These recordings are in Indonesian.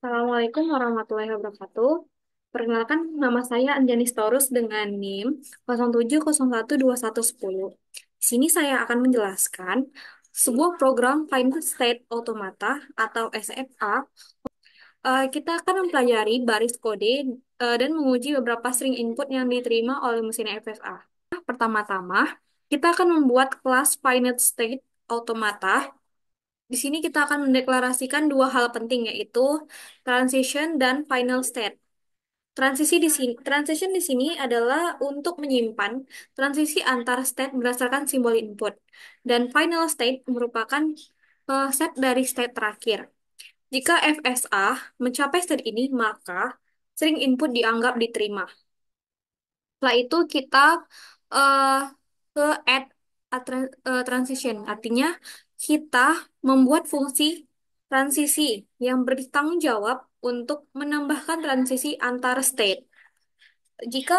Assalamualaikum warahmatullahi wabarakatuh. Perkenalkan, nama saya Anjanis Taurus dengan NIM 07012110. Di sini saya akan menjelaskan sebuah program Final State Automata atau SFA. Kita akan mempelajari baris kode dan menguji beberapa string input yang diterima oleh mesin FSA. Pertama-tama, kita akan membuat kelas Final State Automata. Di sini kita akan mendeklarasikan dua hal penting, yaitu transition dan final state. Transition di sini adalah untuk menyimpan transisi antar state berdasarkan simbol input, dan final state merupakan set dari state terakhir. Jika FSA mencapai state ini, maka string input dianggap diterima. Setelah itu kita eh, ke add transition, artinya kita membuat fungsi transisi yang bertanggung jawab untuk menambahkan transisi antar state. Jika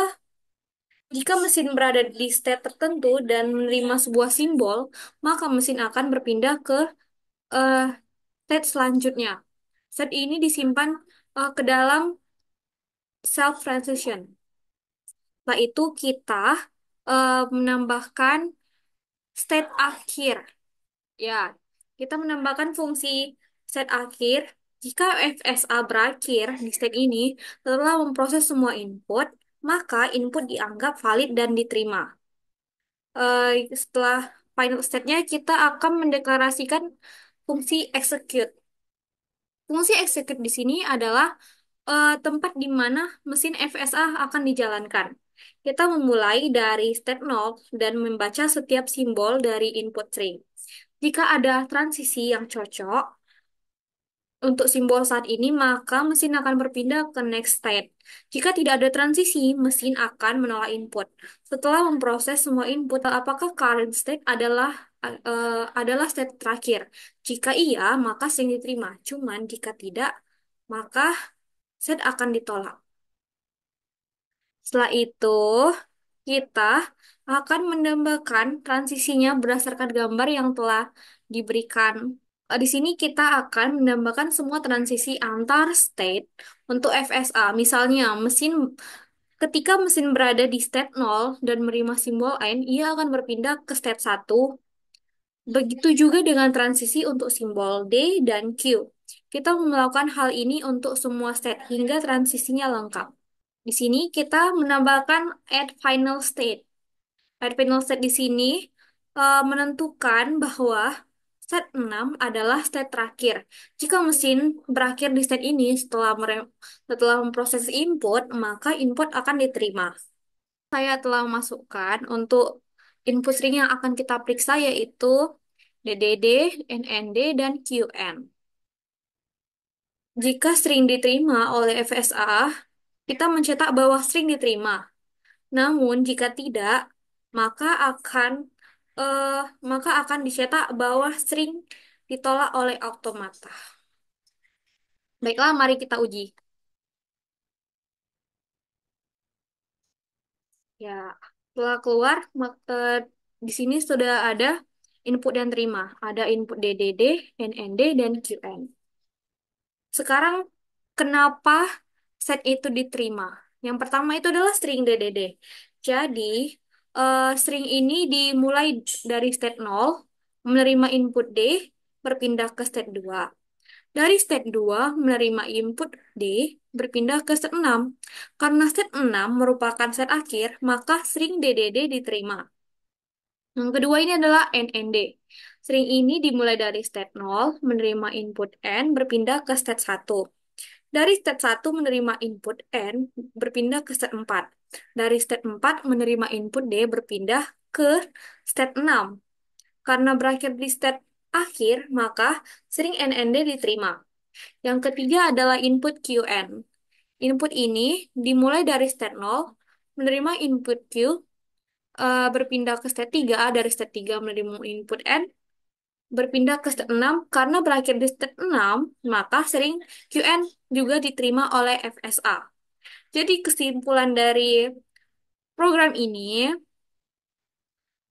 jika mesin berada di state tertentu dan menerima sebuah simbol, maka mesin akan berpindah ke eh, state selanjutnya. State ini disimpan ke dalam self transition. Setelah itu kita menambahkan state akhir. Ya, kita menambahkan fungsi state akhir. Jika FSA berakhir di state ini setelah memproses semua input, maka input dianggap valid dan diterima. Setelah final state-nya, kita akan mendeklarasikan fungsi execute. Fungsi execute di sini adalah tempat di mana mesin FSA akan dijalankan. Kita memulai dari step 0 dan membaca setiap simbol dari input string. Jika ada transisi yang cocok untuk simbol saat ini, maka mesin akan berpindah ke next state. Jika tidak ada transisi, mesin akan menolak input. Setelah memproses semua input, apakah current state adalah state terakhir? Jika iya, maka string diterima. Cuman jika tidak, maka set akan ditolak. Setelah itu, kita akan menambahkan transisinya berdasarkan gambar yang telah diberikan. Di sini kita akan menambahkan semua transisi antar state untuk FSA. Misalnya, ketika mesin berada di state 0 dan menerima simbol N, ia akan berpindah ke state 1. Begitu juga dengan transisi untuk simbol D dan Q. Kita melakukan hal ini untuk semua state hingga transisinya lengkap. Di sini kita menambahkan add final state. Add final state di sini menentukan bahwa state 6 adalah state terakhir. Jika mesin berakhir di state ini setelah memproses input, maka input akan diterima. Saya telah memasukkan untuk input string yang akan kita periksa, yaitu DDD, NND, dan QN. Jika string diterima oleh FSA, kita mencetak bahwa string diterima. Namun jika tidak, maka akan eh, maka akan dicetak bahwa string ditolak oleh automata. Baiklah, mari kita uji. Ya, setelah keluar, di sini sudah ada input yang terima. Ada input DDD, NND, dan QN. Sekarang, kenapa set itu diterima? Yang pertama itu adalah string DDD. Jadi, string ini dimulai dari state 0, menerima input D, berpindah ke state 2. Dari state 2 menerima input D, berpindah ke state 6. Karena state 6 merupakan state akhir, maka string DDD diterima. Yang kedua ini adalah NND. String ini dimulai dari state 0, menerima input N, berpindah ke state 1. Dari state 1 menerima input N, berpindah ke state 4. Dari state 4 menerima input D, berpindah ke state 6. Karena berakhir di state akhir, maka string NND diterima. Yang ketiga adalah input QN. Input ini dimulai dari state 0, menerima input Q, berpindah ke state 3, dari state 3 menerima input N, berpindah ke step 6. Karena berakhir di step 6, maka sering QN juga diterima oleh FSA. Jadi kesimpulan dari program ini,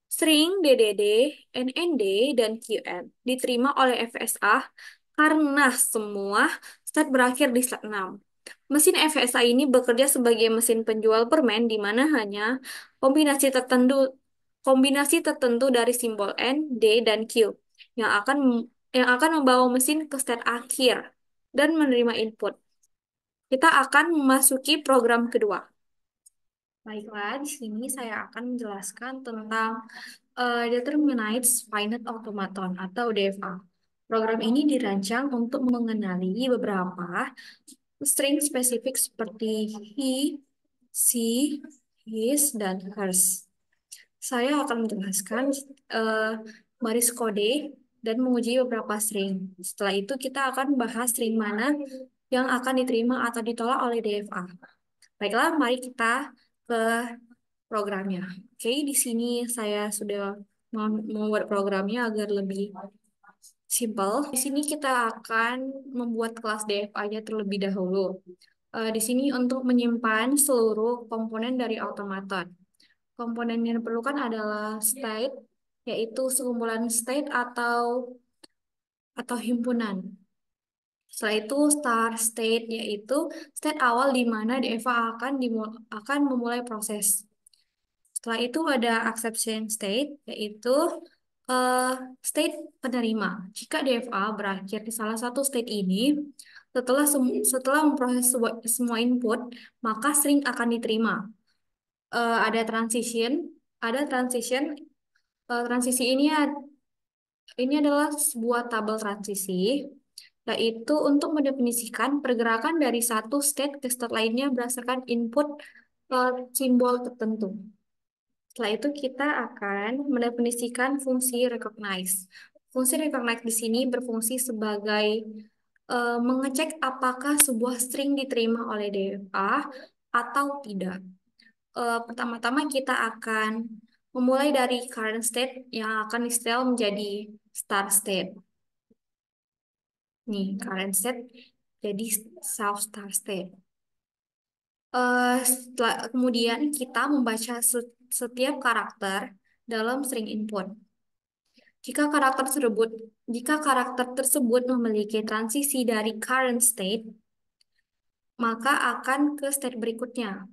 string DDD, NND, dan QN diterima oleh FSA karena semua State berakhir di state 6. Mesin FSA ini bekerja sebagai mesin penjual permen di mana hanya kombinasi tertentu kombinasi tertentu dari simbol N, D, dan Q yang akan membawa mesin ke state akhir dan menerima input. Kita akan memasuki program kedua. Baiklah, di sini saya akan menjelaskan tentang Determinate Finite Automaton atau DFA. Program ini dirancang untuk mengenali beberapa string spesifik seperti he, she, his, dan hers. Saya akan menjelaskan eh, baris kode dan menguji beberapa string. Setelah itu kita akan bahas string mana yang akan diterima atau ditolak oleh DFA. Baiklah, mari kita ke programnya. Oke, di sini saya sudah membuat programnya agar lebih simple. Di sini kita akan membuat kelas DFA-nya terlebih dahulu. Di sini untuk menyimpan seluruh komponen dari otomaton. Komponen yang diperlukan adalah state, yaitu sekumpulan state atau himpunan. Setelah itu start state, yaitu state awal di mana DFA akan memulai proses. Setelah itu ada exception state, yaitu eh, state penerima. Jika DFA berakhir di salah satu state ini, setelah memproses semua input, maka string akan diterima. Ada transition, ada transition. Transisi ini adalah sebuah tabel transisi, yaitu untuk mendefinisikan pergerakan dari satu state ke state lainnya berdasarkan input simbol tertentu. Setelah itu kita akan mendefinisikan fungsi recognize. Fungsi recognize di sini berfungsi sebagai mengecek apakah sebuah string diterima oleh DFA atau tidak. Pertama-tama kita akan memulai dari current state yang akan di-setel menjadi start state. Nih, current state jadi self start state. Kemudian kita membaca setiap karakter dalam string input. Jika karakter tersebut memiliki transisi dari current state, maka akan ke state berikutnya.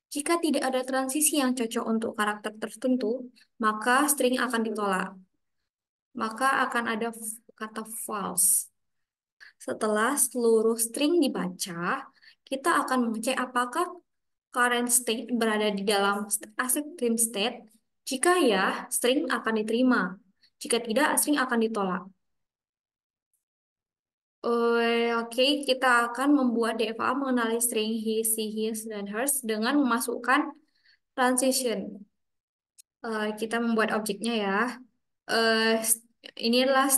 Jika tidak ada transisi yang cocok untuk karakter tertentu, maka string akan ditolak. Maka akan ada kata false. Setelah seluruh string dibaca, kita akan mengecek apakah current state berada di dalam accepting state. Jika ya, string akan diterima. Jika tidak, string akan ditolak. Oke, kita akan membuat DFA mengenali string he, she, his, dan hers dengan memasukkan transition. Kita membuat objeknya ya. Eh, ini adalah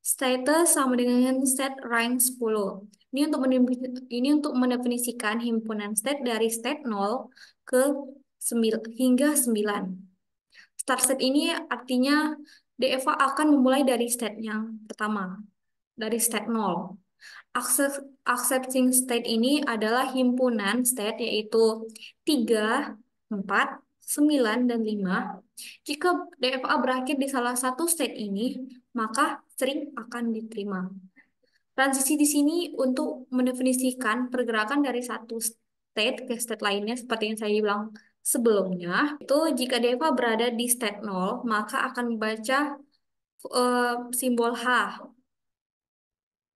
status sama dengan state rank 10. Ini untuk mendefinisikan himpunan state dari state 0 ke 9 hingga 9. Start state ini artinya DFA akan memulai dari state yang pertama, dari state 0. Accepting state ini adalah himpunan state yaitu 3, 4, 9, dan 5. Jika DFA berakhir di salah satu state ini, maka string akan diterima. Transisi di sini untuk mendefinisikan pergerakan dari satu state ke state lainnya seperti yang saya bilang sebelumnya. Itu jika DFA berada di state 0, maka akan membaca simbol H.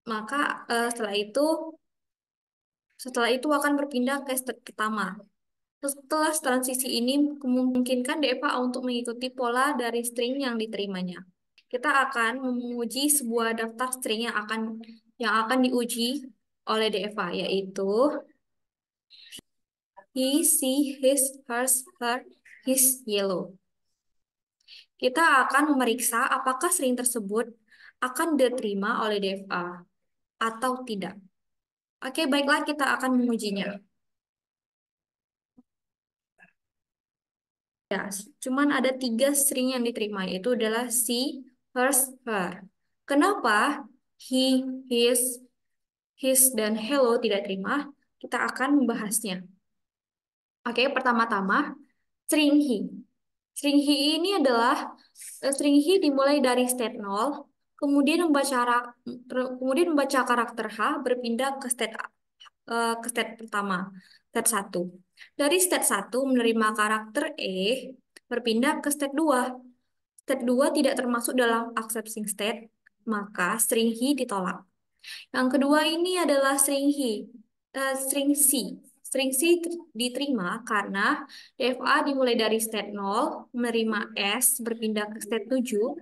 Maka setelah itu akan berpindah ke step pertama. Setelah transisi ini memungkinkan DFA untuk mengikuti pola dari string yang diterimanya. Kita akan menguji sebuah daftar string yang akan diuji oleh DFA, yaitu he, she, his, hers, her, his, yellow. Kita akan memeriksa apakah string tersebut akan diterima oleh DFA atau tidak. Oke, baiklah kita akan mengujinya. Ya, cuman ada 3 string yang diterima, yaitu adalah she, hers, her. Kenapa he, his, dan hello tidak terima? Kita akan membahasnya. Oke, pertama-tama string he. String he ini adalah string he dimulai dari state 0 kemudian membaca karakter H berpindah ke state pertama, state satu. Dari state satu menerima karakter E berpindah ke state 2. State 2 tidak termasuk dalam accepting state, maka string he ditolak. Yang kedua ini adalah string C. String C diterima karena DFA dimulai dari state 0, menerima S, berpindah ke state 7.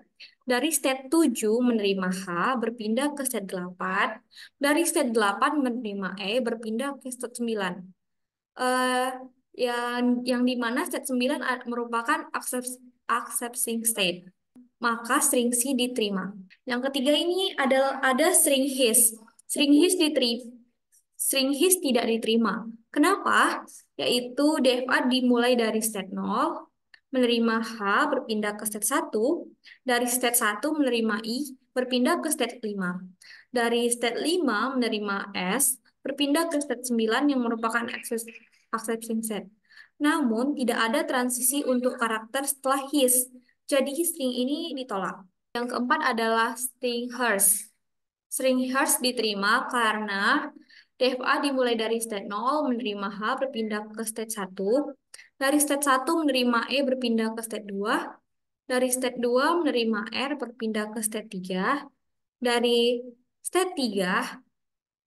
Dari state 7 menerima H, berpindah ke state 8. Dari state 8 menerima E, berpindah ke state 9. Eh, yang di mana state 9 merupakan accepting state. Maka string C diterima. Yang ketiga ini ada string his. String his diterima. String his tidak diterima. Kenapa? Yaitu DFA dimulai dari state 0, menerima H, berpindah ke state 1. Dari state 1 menerima I, berpindah ke state 5. Dari state 5 menerima S, berpindah ke state 9 yang merupakan accepting set. Namun, tidak ada transisi untuk karakter setelah his. Jadi, string ini ditolak. Yang keempat adalah string hers. String hers diterima karena DFA dimulai dari state 0, menerima H, berpindah ke state 1. Dari state 1 menerima E, berpindah ke state 2. Dari state 2 menerima R, berpindah ke state 3. Dari state 3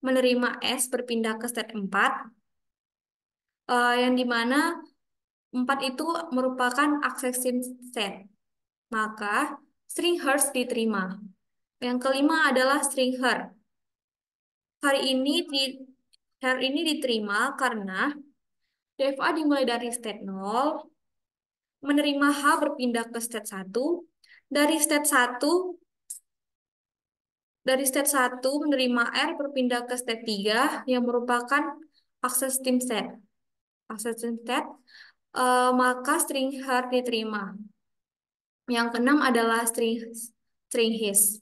menerima S, berpindah ke state 4. Yang dimana 4 itu merupakan accessing state. Maka string hers diterima. Yang kelima adalah string her. Hari ini di Her ini diterima karena DFA dimulai dari state 0, menerima H, berpindah ke state 1. Dari state 1 menerima R, berpindah ke state 3 yang merupakan access team set. Access team set, maka string her diterima. Yang keenam adalah string his.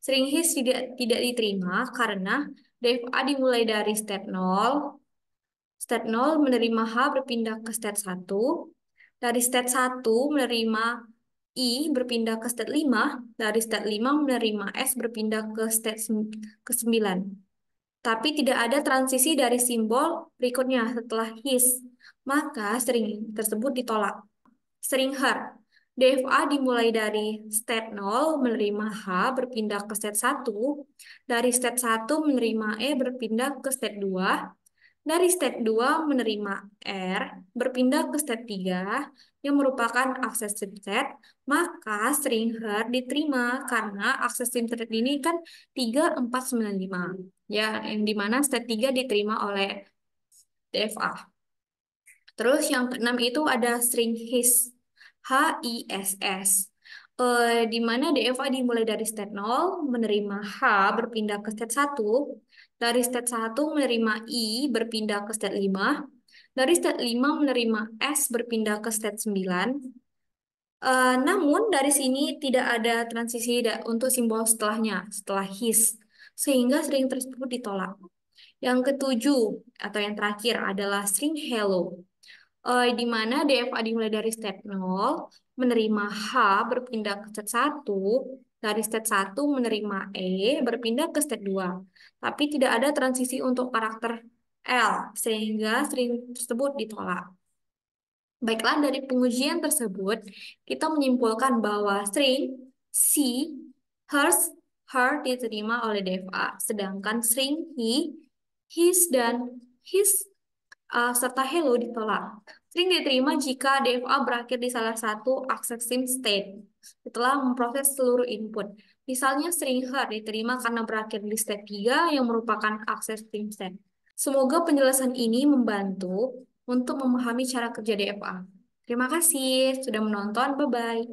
String his tidak diterima karena DFA dimulai dari state 0. State 0 menerima H, berpindah ke state 1. Dari state 1 menerima I, berpindah ke state 5. Dari state 5 menerima S, berpindah ke state ke 9. Tapi tidak ada transisi dari simbol berikutnya setelah his. Maka string tersebut ditolak. String her. DFA dimulai dari state 0 menerima H, berpindah ke state 1. Dari state 1 menerima E, berpindah ke state 2. Dari state 2 menerima R, berpindah ke state 3 yang merupakan accessive set, maka string her diterima karena accessive set ini kan 3495. Ya, yang dimana state 3 diterima oleh DFA. Terus yang keenam itu ada string his. HISS. Di mana DFA dimulai dari state 0, menerima H, berpindah ke state 1. Dari state 1 menerima I, berpindah ke state 5. Dari state 5 menerima S, berpindah ke state 9. Namun dari sini tidak ada transisi untuk simbol setelahnya, setelah his. Sehingga string tersebut ditolak. Yang ketujuh atau yang terakhir adalah string hello. Di mana DFA dimulai dari state 0, menerima H, berpindah ke state 1. Dari state 1 menerima E, berpindah ke state 2. Tapi tidak ada transisi untuk karakter L, sehingga string tersebut ditolak. Baiklah, dari pengujian tersebut, kita menyimpulkan bahwa string C, hers, her diterima oleh DFA, sedangkan string he, his, dan his serta hello ditolak. String diterima jika DFA berakhir di salah satu accessing state setelah memproses seluruh input. Misalnya string her diterima karena berakhir di state 3 yang merupakan accessing state. Semoga penjelasan ini membantu untuk memahami cara kerja DFA. Terima kasih sudah menonton. Bye-bye.